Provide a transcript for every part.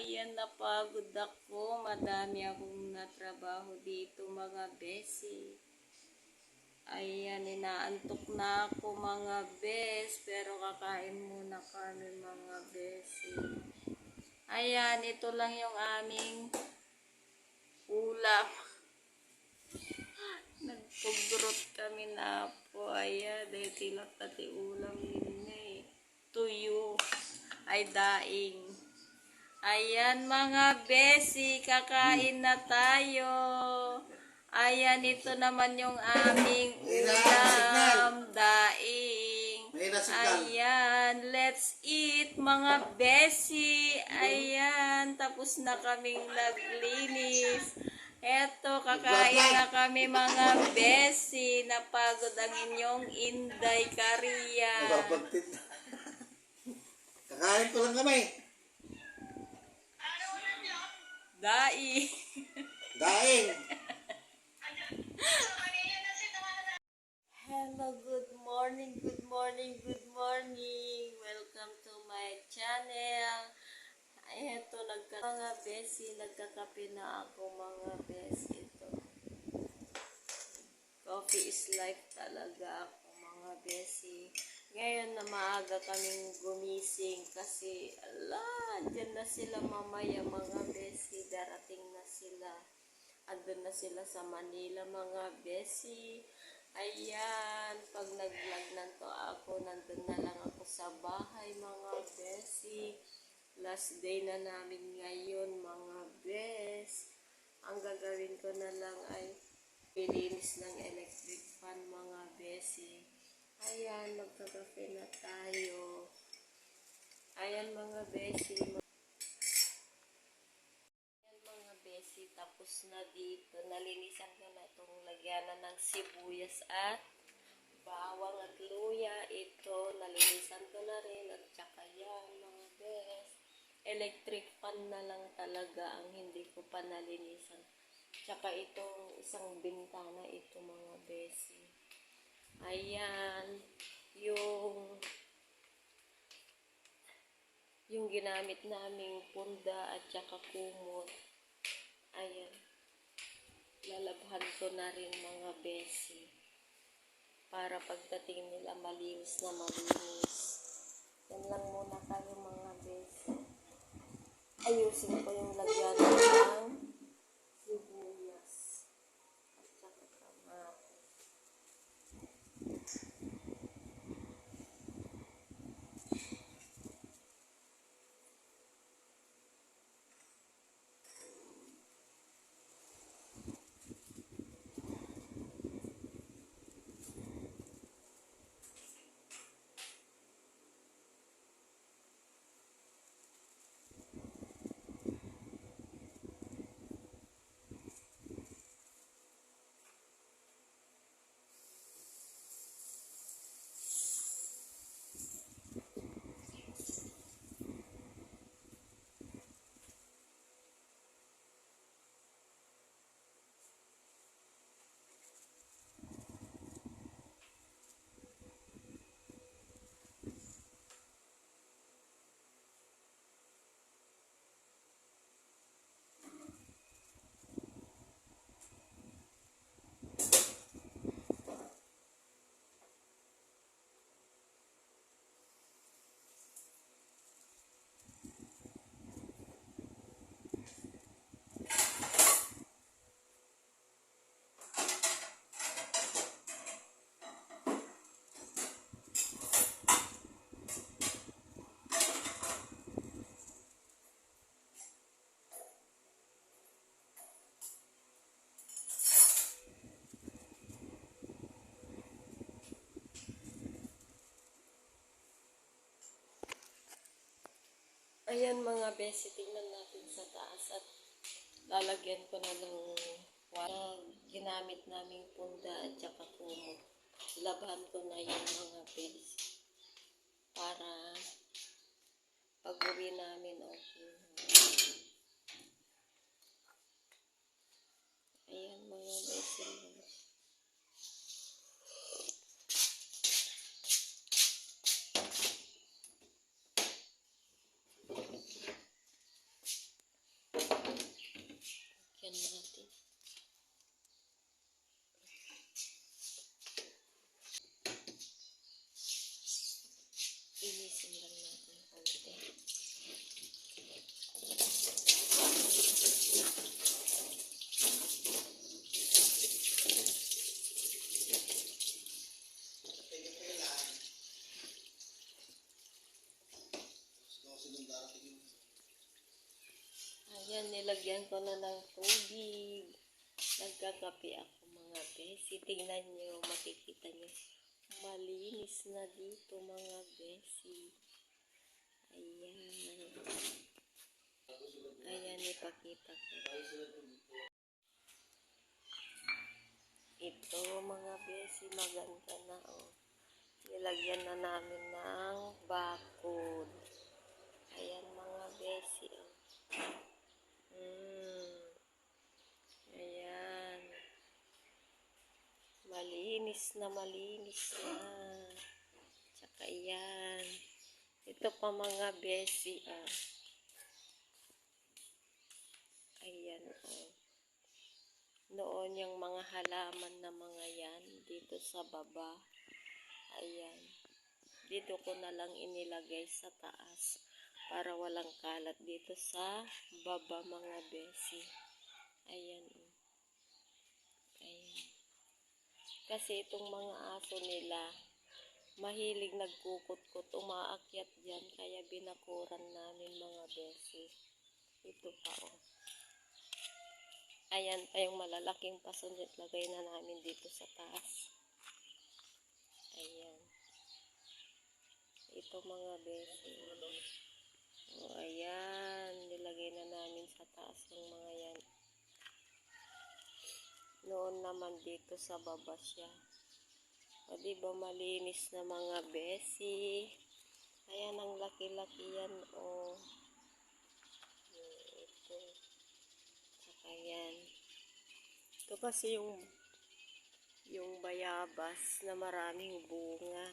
Ayan, napagod ako. Madami akong natrabaho dito mga besi. Ayan, inaantok na ako mga bes. Pero kakain muna kami mga besi. Ayan, ito lang yung aming ulam. Nagpugrot kami na po. Ayan, dahil tilak tati ulam ini. Tuyo ay daing. Ayan mga besi, kakain na tayo. Ayan, ito naman yung aming ulam, daing. Ayan, let's eat mga besi. Ayan, tapos na kaming naglinis. Eto, kakain na kami mga besi. Napagod ang inyong Inday Kariya. Kakain ko lang kami. Daing. Daing. Hello, good morning, good morning, good morning. Welcome to my channel. Eto, mga besi, nagkakape na ako mga besi. Ito. Coffee is life talaga ako mga besi. Ngayon na maaga kaming gumising kasi dyan na sila mamaya mga besi. Darating na sila. Andun na sila sa Manila mga besi. Ayan, pag nag-vlog nanto ako, nandun na lang ako sa bahay mga besi. Last day na namin ngayon mga bes. Ang gagawin ko na lang ay pilinis ng electric fan mga besi. Ayan, magkakape na tayo. Ayan mga besi. Ayan mga besi, tapos na dito. Nalinisan ko na itong lagyanan ng sibuyas at bawang at luya. Ito, nalinisan ko na rin. At saka yan mga bes. Electric fan na lang talaga ang hindi ko pa nalinisan. Tsaka itong isang bintana ito mga besi. Ayan, yung ginamit naming punda at saka kumot. Ayan, lalabhan ko na rin mga besi. Para pagdating nila malinis na malinis. Yan lang muna kayo mga besi. Ayusin ko yung lagyan ng sibuyas at saka kamatis. Ayan mga besi, tingnan natin sa taas at lalagyan ko na ng ginamit naming punda at saka kumot. Labahan ko na yung mga besi para pag-uwi namin okay. Ayan mga besi. nilagyan ko na ng tubig. Nagkakape ako mga besi. Tingnan nyo, makikita nyo. Malinis na dito mga besi. Ayan. Ayan, ipakita ko. Ito mga besi, maganda na oh. Nilagyan na namin ng bakod. Ayan mga besi oh. Ayan. Malinis na malinis na. Tsaka yan. Ito pa mga besi ah. Ayan oh. Noon yung mga halaman na mga yan dito sa baba. Ayan. Dito ko na lang inilagay sa taas para walang kalat dito sa baba mga besi. Ayan oh. Ayan. Kasi itong mga aso nila mahilig nagkukot-kot, umaakyat dyan, kaya binakuran namin mga besi. Ito pa oh. Ayan pa yung malalaking paso, lagay na namin dito sa taas. Ayan. Ito mga besi. O ayan, nilagay na namin sa taas yung mga yan. Noon naman dito sa baba siya. O diba malinis na mga besi. Ayan ang laki-laki yan o. Ito. Ayan. Ito kasi yung bayabas na maraming bunga.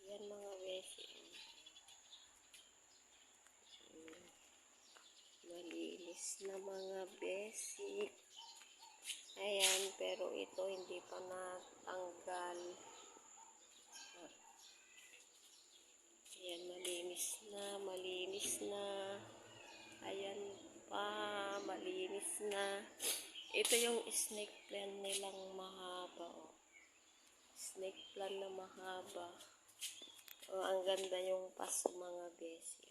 Ayan mga besi. Malinis na mga besi. Ayan, pero ito hindi pa natanggal. Ayan, malinis na, malinis na. Ayan pa, malinis na. Ito yung snake plant nilang mahaba. Oh. Snake plant na mahaba. Oh, ang ganda yung paso mga besi.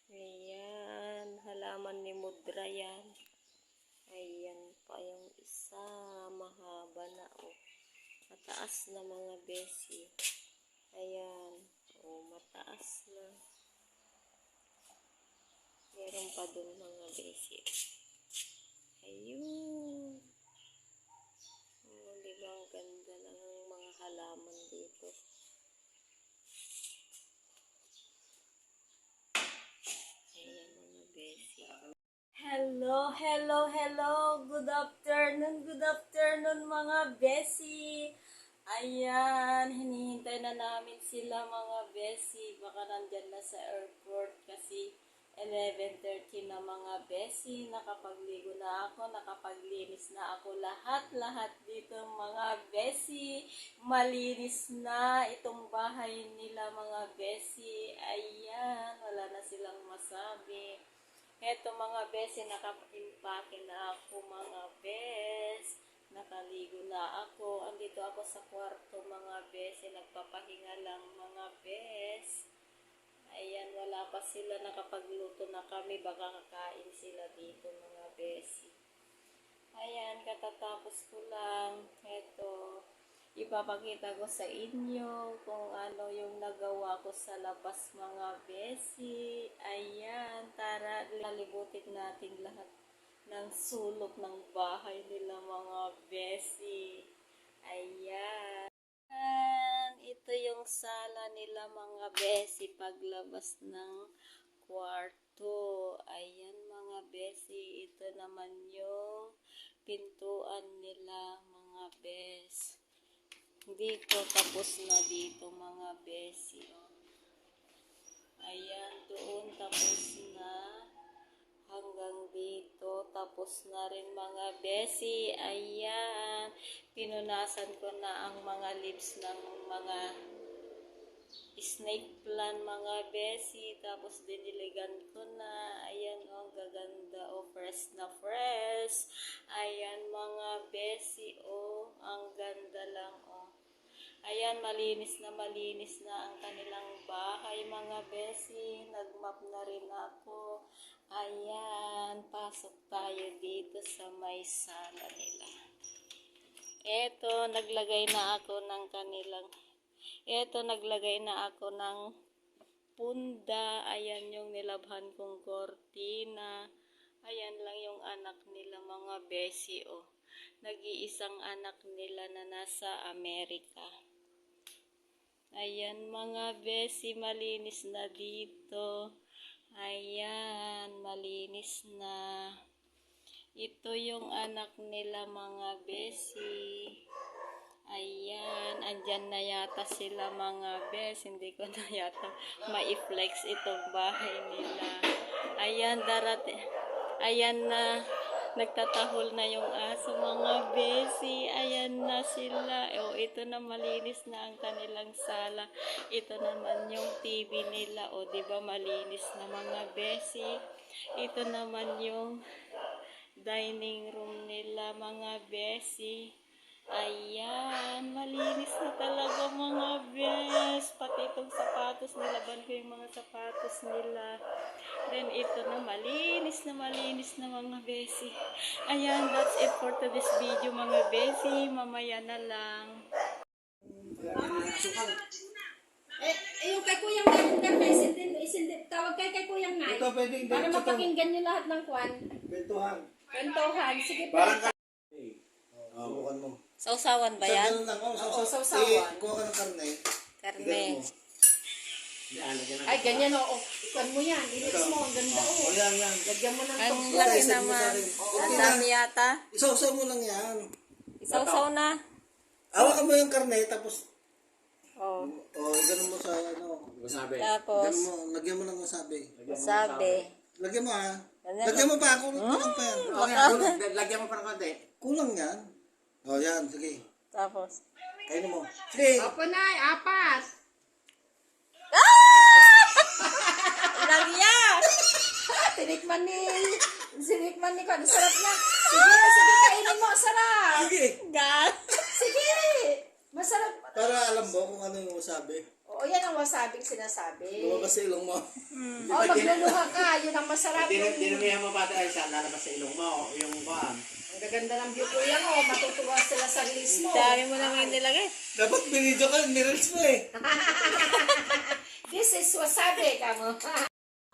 Ayan, halaman ni Mudra yan. Ayan pa yung isa, mahaba na oh. Mataas na mga besi. Ayan, oh, mataas na. Meron pa dun mga besi. Ayun. Oh, diba ang ganda ng mga halaman dito. Ayan mga besi. Hello, hello, hello. Good afternoon mga besi. Ayan, hinihintay na namin sila mga besi. Baka nandyan na sa airport kasi 11:30 na mga besi. Nakapagligo na ako, nakapaglinis na ako. Lahat dito mga besi. Malinis na itong bahay nila mga besi. Ayan, wala na silang masabi. Eto mga besi, nakapag-impake na ako mga bes. Nakaligo na ako. Andito ako sa kwarto mga besi. Nagpapahinga lang mga bes. Ayan, wala pa sila. Nakapagluto na kami. Baka kakain sila dito mga besi. Ayan, katatapos ko lang. Eto, ipapakita ko sa inyo kung ano yung nagawa ko sa labas mga besi. Ayan, tara, lalibutin natin lahat ng sulok ng bahay nila mga besi. Ayan. Ito yung sala nila mga besi paglabas ng kwarto. Ayan mga besi, ito naman yung pintuan nila mga bes. Dito, tapos na dito mga besi. Ayan, doon tapos na. Hanggang dito, tapos na rin mga besi. Ayan, pinunasan ko na ang mga leaves ng mga snake plant mga besi. Tapos diniligan ko na. Ayan oh, gaganda oh, fresh na fresh. Ayan mga besi oh, ang ganda lang oh. Ayan. Ayan, malinis na ang kanilang bahay, mga besi. Nagmap na rin ako. Ayan, pasok tayo dito sa may sala nila. Naglagay na ako ng punda. Ayan yung nilabhan kong kortina. Ayan lang yung anak nila, mga besi, oh. Nag-iisang anak nila na nasa Amerika. Ayan, mga besi, malinis na dito. Ayan, malinis na. Ito yung anak nila, mga besi. Ayan, andyan na yata sila, mga bes. Hindi ko na yata ma-flex itong bahay nila. Ayan, ayan na, nagtatahol na yung aso, mga besi. Ayan na sila. Ito na, malinis na ang kanilang sala. Ito naman yung TV nila. Diba malinis na, mga besi. Ito naman yung dining room nila, mga besi. Ayan, malinis na talaga, mga bes. Pati itong sapatos, nilaban ko yung mga sapatos nila. Then ito na, malinis na mga besi. Ayan, that's it for today's video, mga besi. Mamaya na lang. Yung kay Kuyang Nay, isindi, tawag kay Kuyang Nay. Ito pwedeng Para mapakinggan nyo lahat ng kwan. Kwentuhan. Sige po. Parang bukan mo. Sausawan ba Sa yan? ganun lang. Oo, sausawan. Kuha ka ng karne. Karne. Ay, ganyan o. Ikwan mo yan. Ilis mo. Ang ganda o. Yan. Lagyan mo ng Ang tokwa. laki Isa, naman. isa, Ang dami yata. Isaw-saw mo lang yan. Sausaw na. Hawakan mo yung karne, tapos, Oh. ganun mo sa, wasabi. Tapos, Ganun mo, lagyan mo ng wasabi. wasabi. Lagyan mo ha. Ganyan. Lagyan mo pa, kulang pa yan. Lagyan mo pa ng konti. Kulang yan. Yan, sige. Tapos. Kainin mo. Sige. Opo, Nay. Apat. Lagya! Sinikman ni Kwan. Sarap na. Sige, kainin mo. Sarap. Sige. Gal. Sige. Masarap. Para alam mo kung ano yung wasabi. Oo, yan ang wasabing sinasabi. Lumabas sa ilong mo. Oo, magluluha ka. Yun ang masarap. Dinumihan mo pa tayo sa lalabas sa ilong mo, yung kuhan. Ang gaganda ng view, Kuya mo. Matutuwa sila sa reels mo. Dami mo naman nilagay. Dapat binidyo ka, nirels mo eh. This is wasabi, kamo.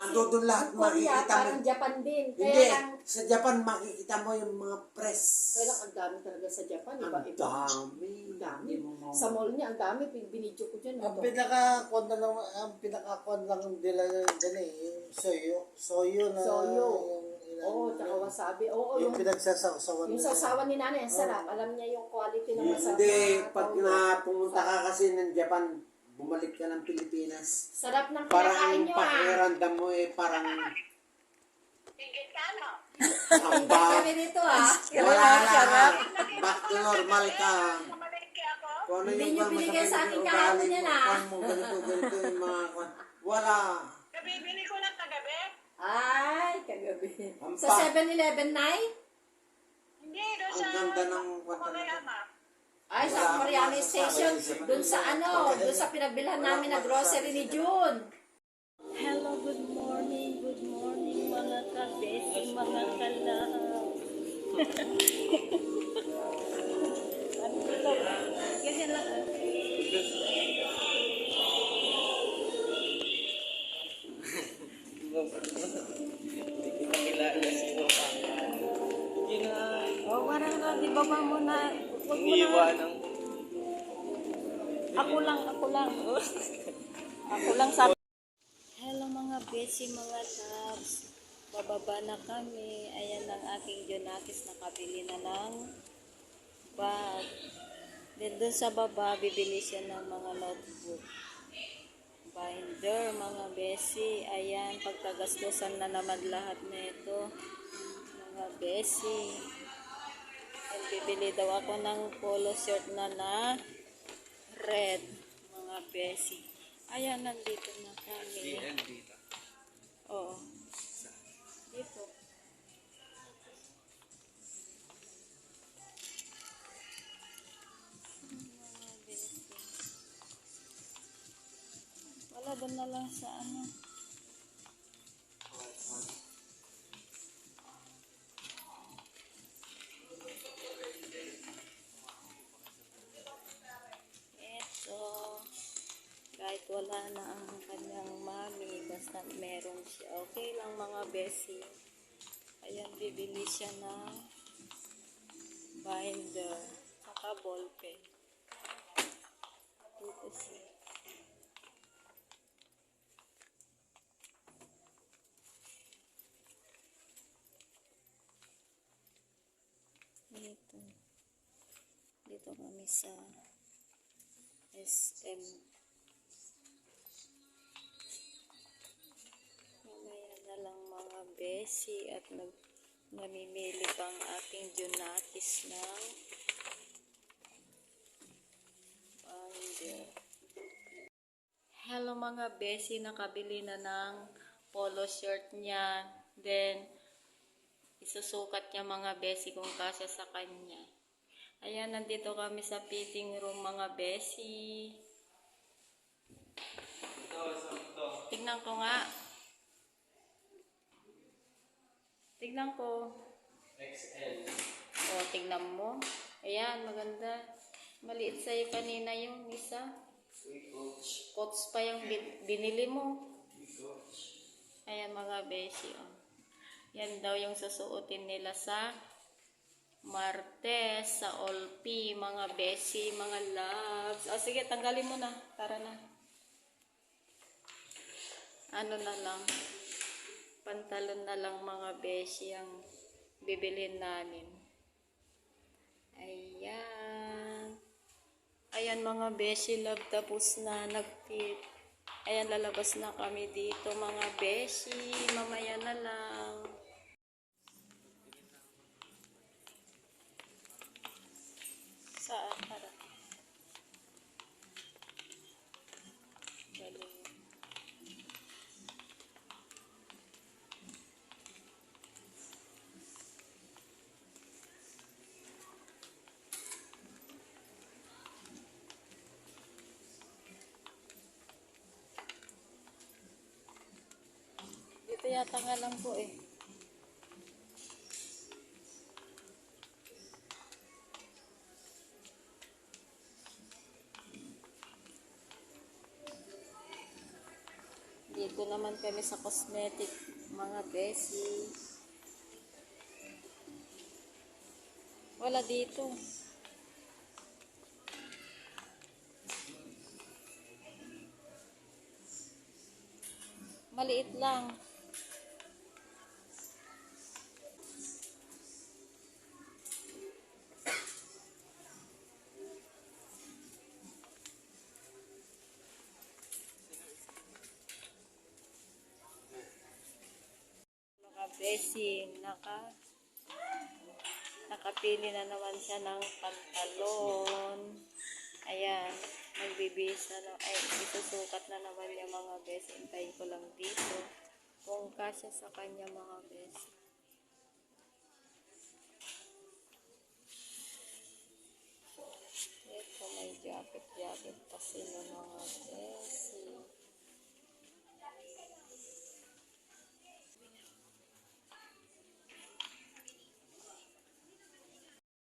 Ando doon lahat Korea, makikita mo. parang Japan din. Hindi, Kaya lang, sa Japan makikita mo yung mga press. kaya lang ang dami talaga sa Japan. Ang Iba-iba. dami. Ang dami. Sa mall niya, ang dami. Binidyo ko dyan. Ang Ito. pinaka-kwan lang nila dyan eh, yung soyo. Soyo na. Soyo. Yung Oo, tsaka wasabi. Oo, yung yung pinagsasawan yung sasawan ni nanay, ang sarap. Alam niya yung quality ng masarap. Hindi, na pag toyo. pumunta ka kasi ng Japan, bumalik ka ng Pilipinas. Sarap ng Parang kinakain ang niyo pakiramdam mo eh, parang... Ang Hindi kami dito Wala lang. Back to normal ka. Kung ano Hindi yung niyo binigay sa akin kahapon yan, ganito yung mga... Wala. Nabibili ko lang kagabi. Ay, kagabi. Ang Sa 7-Eleven, Nay? Hindi, doon Ang sa ganda ng Pamayama. Ay, sa Mariana Station. Doon sa doon sa pinagbilhan namin na grocery ni June. Hello, good morning, mga kabesi, mga kalab. Ano ito? Ganyan lang. Warang na, di ba mo na, huwag mo na. Ako lang. Ako lang sabi. Hello mga besi, mga tabs. Bababa na kami. Ayan ang aking Jonakis, nakabili na ng bag. Then doon sa baba, bibili siya ng mga notebook. Binder, mga besi. Ayan, pagkagastusan na naman lahat nito. Mga besi. And bibili daw ako ng polo shirt na red, mga besi. Ayan, nandito na kami. Oo. Dito. Mga besi. laban na lang sa ano. Eto, kahit wala na ang kanyang mami, basta meron siya. Okay lang mga besi. Ayan, bibili siya ng binder, saka ballpen. Dito siya. Dito. Dito kami sa SM. Mamaya na lang mga besi at namimili pang ating Junakis ng binder. Hello mga besi, nakabili na ng polo shirt niya. Then, isusukat niya mga besi kung kasya sa kanya. Ayan, nandito kami sa fitting room mga besi. Tignan ko nga. Tignan ko. XL. O, tignan mo. Ayan, maganda. Maliit sa'yo kanina yung isa. Coats pa yung binili mo. Ayan mga besi. Oh. Yan daw yung susuotin nila sa Martes, sa Olpi, mga besi, mga loves. O sige, tanggalin mo na. Tara na. Ano na lang. Pantalon na lang mga besi ang bibilhin namin. Ayan. Ayan mga besi love, tapos na nag-fit. Ayan, lalabas na kami dito mga besi. Mamaya na lang. Saan? Para. Galing. Dito yata nga lang po eh. Dito naman kami sa cosmetic, mga besi. Wala dito. Maliit lang. Mga besi, nakapili na naman siya ng pantalon. Ayan, magbibihis na naman, ay isusukat na naman niya mga besi. Hintayin ko lang dito kung kasya sa kanya mga besi. Ito may jacket pa sila mga besi.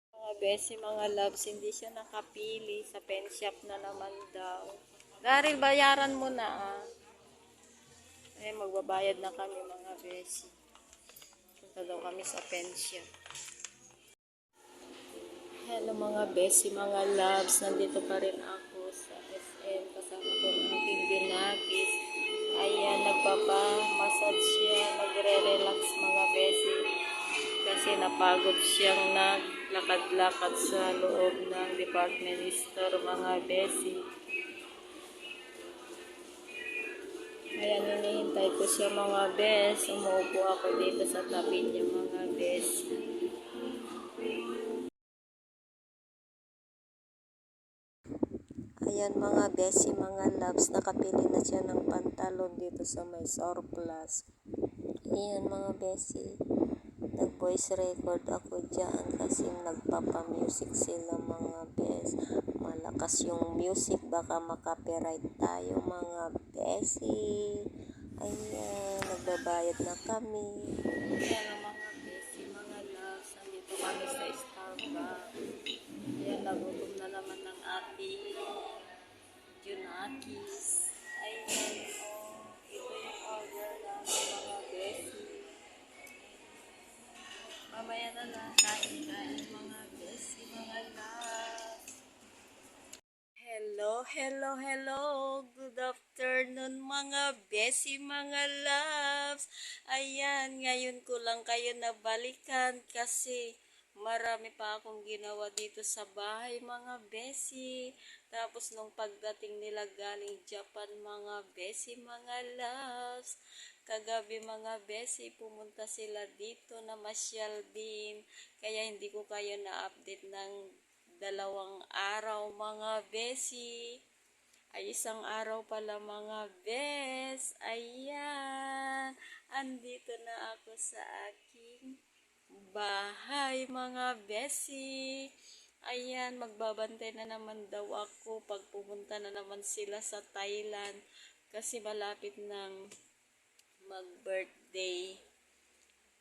Mga besi, mga loves, hindi siya nakapili. Sa pen shop na naman daw. Daryl, bayaran mo na ah. Ay, magbabayad na kami mga besi. Punta daw kami sa pen shop. Hello mga besi, mga loves. Nandito pa rin ako sa SM. Kasama ko ang aking Junakis. Ayan, nagpapa-massage siya. Nagre-relax mga besi. Kasi napagod siyang naglakad-lakad sa loob ng department store mga besi. Ayan, hinihintay ko siya mga bes. Umuupo ako dito sa tabi niya mga besi. Ayan mga besi, mga loves, nakapili na siya ng pantalon dito sa may surplus. Ayan mga besi, nag voice record ako dyan kasi nagpapa-music sila mga bes. Malakas yung music, baka makapiright tayo mga besi. Ayan, nagbabayad na kami. Ayan ang mga besi, mga loves. Nandito kami sa Starbucks. Ayan, nagutom na naman ng ating Junakis. Ayan, oh. Ito yung order namin mga besi. Mamaya na lang, kain-kain mga besi, mga loves. Hello. Good afternoon mga besi, mga loves. Ayan, ngayon ko lang kayo nabalikan kasi marami pa akong ginawa dito sa bahay mga besi. Tapos nung pagdating nila galing Japan mga besi, mga loves. Kagabi mga besi, pumunta sila dito na masyal din. Kaya hindi ko kayo na-update ng 2 araw mga besi. Ay, 1 araw pala mga bes. Ayan. Andito na ako sa aking bahay mga besi. Ayan, magbabantay na naman daw ako pag pumunta na naman sila sa Thailand. Kasi malapit ng mag-birthday.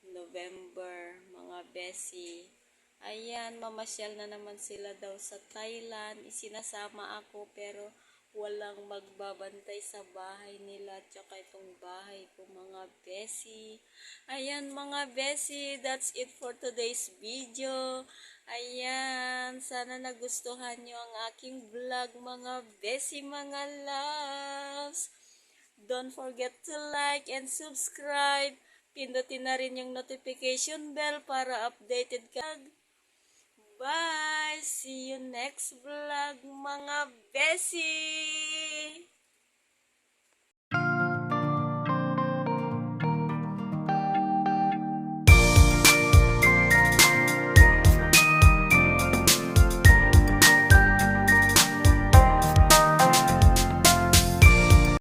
November, mga besi. Ayan, mamasyal na naman sila daw sa Thailand. Isinasama ako pero walang magbabantay sa bahay nila tsaka itong bahay ko mga besi. Ayan mga besi, that's it for today's video. Ayan, sana nagustuhan nyo ang aking vlog mga besi, mga loves. Don't forget to like and subscribe. Pindutin na rin yung notification bell para updated ka. Bye! See you next vlog mga besi!